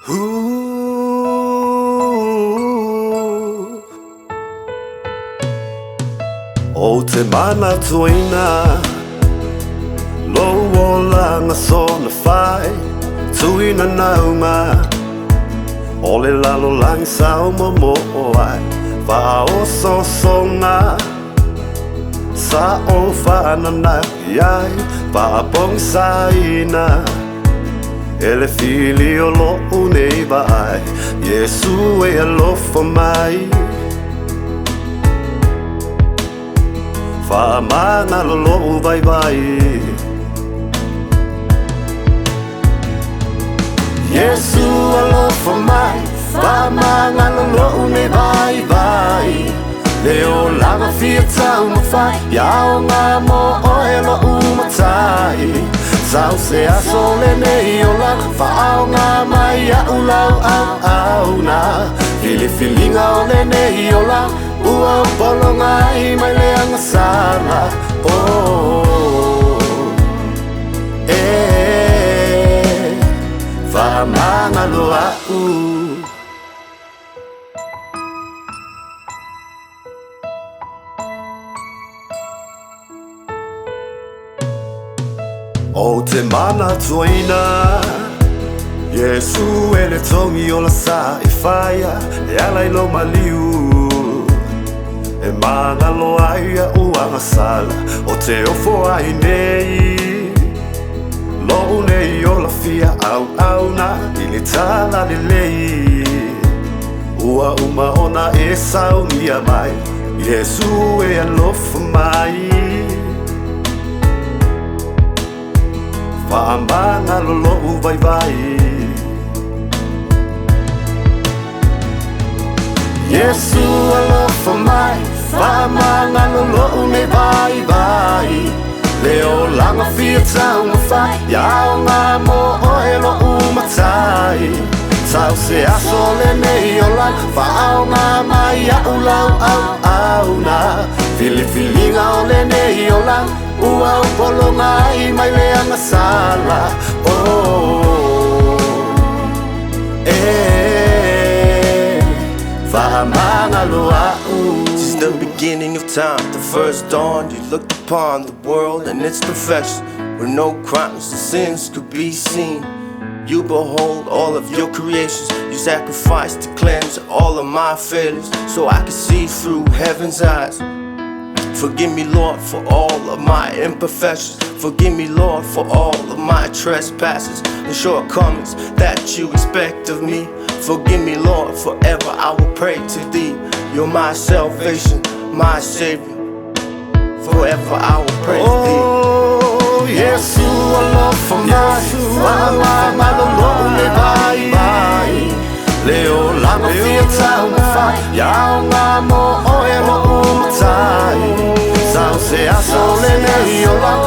O te mana tuina Lo o langa sona whai Tuina naunga O le lalo lang sao mo ai Wha o so songa Sa o whanana iai Wha bong saina Ele fili o lo unei vai Yesu e alofa mai FAAMAGALO lo vai vai Yesu alofa mai FAAMAGALO lo unei vai vai Leo langa fia tau mawhai Iao ngā mo o e lo umatai Sau se aso le nei o langa Whaao ngā mai a ulau au na Fili filinga o le nei o langa Ua o polo ngai mai le anga sala FAAMAGALO au O te mana tuina Yesu e le tongi o la sa I whaia E alai lo maliu E magalo ai a uanga sala O te ofo ai nei Lo nei o la fia au na I le tala le lei Ua uma ona e sau mia mai Yesu e alofa mai FAAMAGALO lo vai vai Yesu alofa mai FAAMAGALO lo ne vai vai Leo langa fia tau mawhai Iao ngā mo o e lo umatai Tau se aso le nei o lang Whaao ngā mai a ulau au na Fili filinga o le nei o lang Ua o polo ngai mai le anga sala FAAMAGALO au Since the beginning of time, the first dawn You looked upon the world and its perfection Where no crimes and sins could be seen You behold all of your creations You sacrificed to cleanse all of my failures So I could see through heaven's eyes Forgive me, Lord, for all of my imperfections Forgive me, Lord, for all of my trespasses And shortcomings that you expect of me Forgive me, Lord, forever I will pray to Thee You're my salvation, my Savior Forever I will praise Thee Yesu alofa mai FAAMAGALO lo ne vai vai Leo langa fia tau mawhai Iao ngā mo o e lo umatai Sau se aso le nei o lau